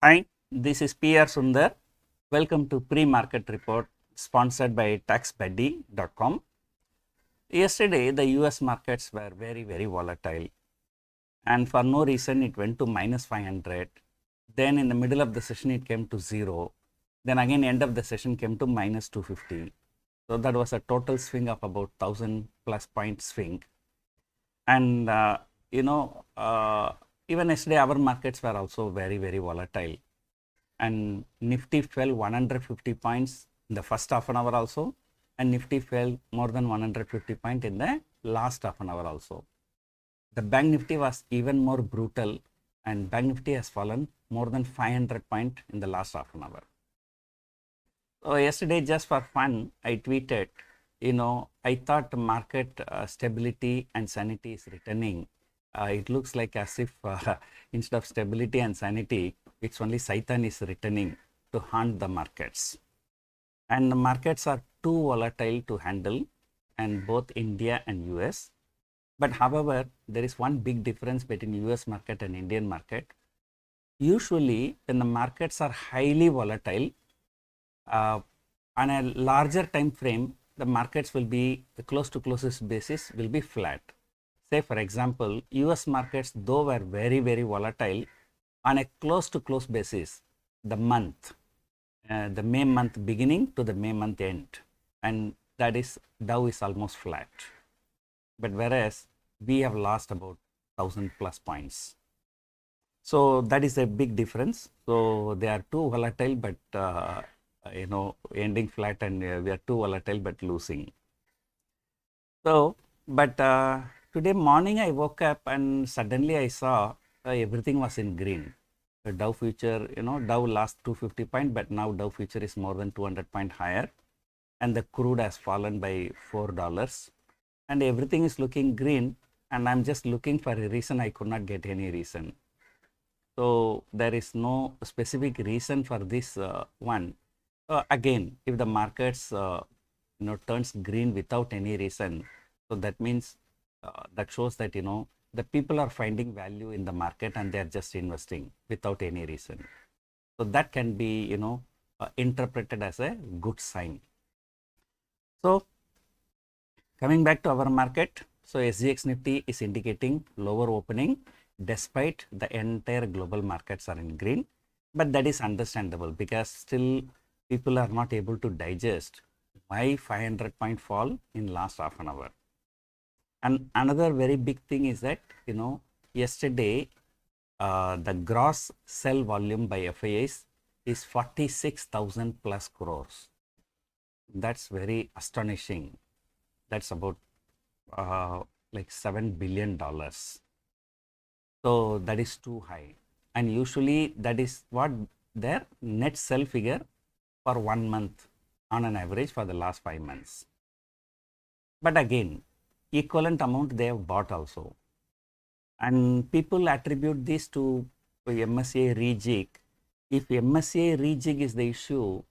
Hi, this is PR Sundar. Welcome to pre-market report sponsored by taxbuddy.com. Yesterday, the US markets were very volatile, and for no reason it went to minus 500. Then in the middle of the session it came to 0. Then again end of the session came to minus 250. So that was a total swing of about 1000 plus point swing. And even yesterday our markets were also very volatile. And Nifty fell 150 points in the first half an hour also, and Nifty fell more than 150 points in the last half an hour also. The Bank Nifty was even more brutal, and Bank Nifty has fallen more than 500 points in the last half an hour. So yesterday, just for fun, I tweeted, I thought market stability and sanity is returning. It looks like as if instead of stability and sanity, it's only Satan is returning to haunt the markets. And the markets are too volatile to handle, and both India and US. But however, there is one big difference between US market and Indian market. Usually, when the markets are highly volatile, on a larger time frame, the markets will be close to closest basis will be flat. Say for example, US markets though were very volatile, on a close to close basis, the month, the May month beginning to the May month end, and that is Dow is almost flat. But whereas we have lost about 1000 plus points. So that is a big difference. So they are too volatile, but ending flat, and we are too volatile but losing. So, but today morning I woke up and suddenly I saw everything was in green. The Dow future, Dow lost 250 points, but now Dow future is more than 200 points higher, and the crude has fallen by $4, and everything is looking green, and I'm just looking for a reason. I could not get any reason. So there is no specific reason for this one. Again, if the markets turns green without any reason, so that means that shows that the people are finding value in the market and they are just investing without any reason. So that can be interpreted as a good sign. So coming back to our market, so SGX Nifty is indicating lower opening despite the entire global markets are in green, but that is understandable because still people are not able to digest why 500 point fall in last half an hour. And another very big thing is that yesterday the gross sell volume by FIIs is 46,000 plus crores. That's very astonishing. That's about like $7 billion. So that is too high, and usually that is what their net sell figure for 1 month on an average for the last 5 months. But again, equivalent amount they have bought also, and people attribute this to MSCI rejig. If MSCI rejig is the issue,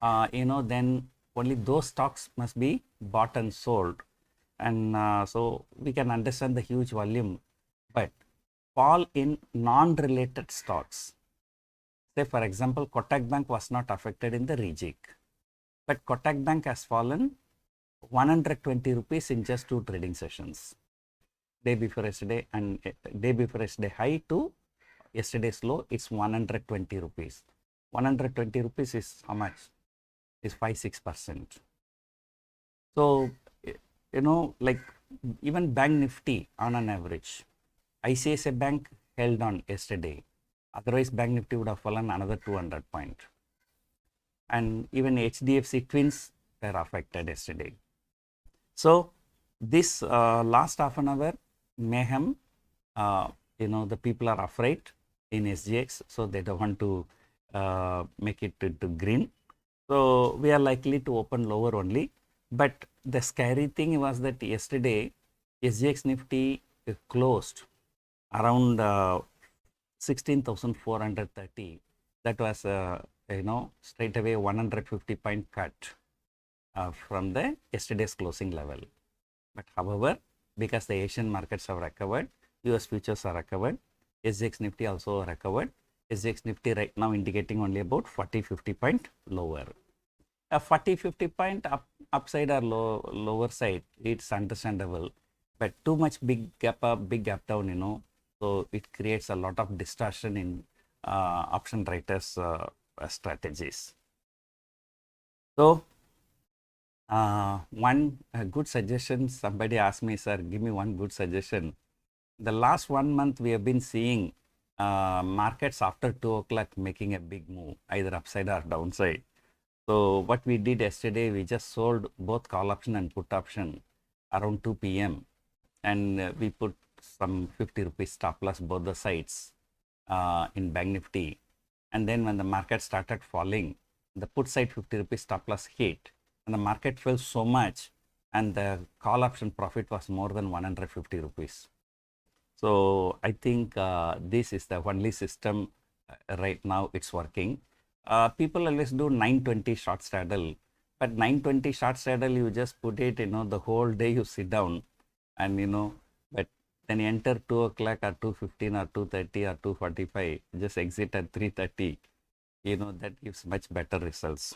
then only those stocks must be bought and sold, and so we can understand the huge volume. But fall in non-related stocks, say for example, Kotak Bank was not affected in the rejig, but Kotak Bank has fallen 120 rupees in just 2 trading sessions, day before yesterday and day before yesterday high to yesterday's low. It's 120 rupees. 120 rupees is how much? Is 5-6%. So like even Bank Nifty on an average, ICICI Bank held on yesterday, otherwise Bank Nifty would have fallen another 200 points, and even HDFC Twins were affected yesterday. So this last half an hour mayhem, the people are afraid in SGX, so they don't want to make it to green. So we are likely to open lower only. But the scary thing was that yesterday SGX Nifty closed around 16,430. That was straight away 150 point cut from the yesterday's closing level. But however, because the Asian markets have recovered, US futures are recovered, SGX Nifty also recovered, SGX Nifty right now indicating only about 40-50 point lower. A 40-50 point upside or lower side, it's understandable, but too much big gap up, big gap down, so it creates a lot of distortion in option writers strategies. So one good suggestion, somebody asked me, sir, give me one good suggestion. The last 1 month we have been seeing markets after 2 o'clock making a big move, either upside or downside. So what we did yesterday, we just sold both call option and put option around 2 p.m. and we put some 50 rupees stop loss both the sides in Bank Nifty. And then when the market started falling, the put side 50 rupees stop loss hit and the market fell so much and the call option profit was more than 150 rupees. So I think this is the only system right now it's working. People always do 920 short straddle, but 920 short straddle, you just put it, the whole day you sit down and, but then you enter 2 o'clock or 2:15 or 2:30 or 2:45, just exit at 3:30, that gives much better results.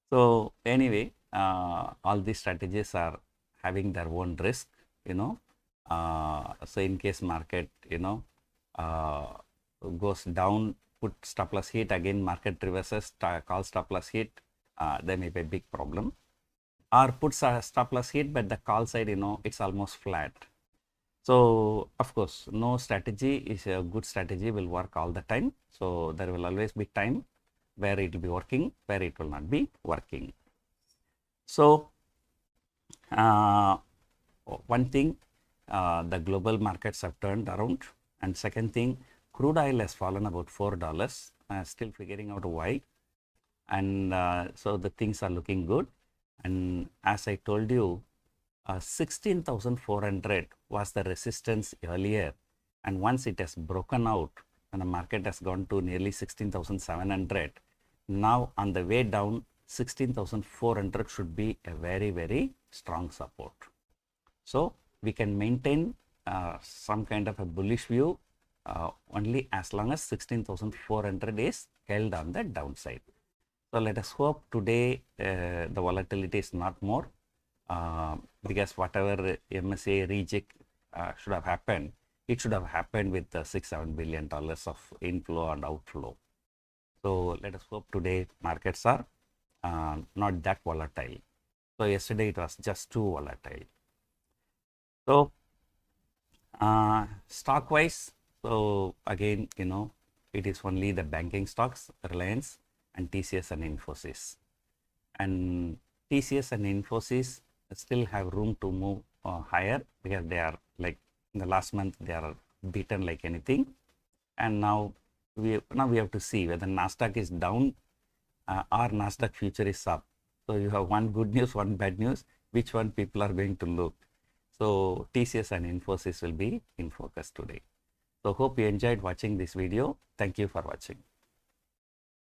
So anyway, all these strategies are having their own risk, so in case market, goes down, put stop loss hit, again market reverses, call stop loss hit, there may be a big problem. Or put stop loss hit, but the call side, it's almost flat. So of course, no strategy is a good strategy will work all the time. So there will always be time where it will be working, where it will not be working. So one thing, the global markets have turned around, and second thing, crude oil has fallen about $4. Still figuring out why, and so the things are looking good. And as I told you, 16,400 was the resistance earlier, and once it has broken out and the market has gone to nearly 16,700, now on the way down 16,400 should be a very, very strong support. So we can maintain some kind of a bullish view only as long as 16,400 is held on the downside. So let us hope today the volatility is not more, because whatever MSA reject should have happened, it should have happened with the $6-7 billion of inflow and outflow. So let us hope today markets are not that volatile. So yesterday it was just too volatile. So stock wise, so again, it is only the banking stocks, Reliance and TCS and Infosys. And TCS and Infosys still have room to move higher, because they are like in the last month they are beaten like anything. And now we have to see whether Nasdaq is down or Nasdaq future is up. So you have one good news, one bad news, which one people are going to look. So TCS and Infosys will be in focus today. So hope you enjoyed watching this video. Thank you for watching.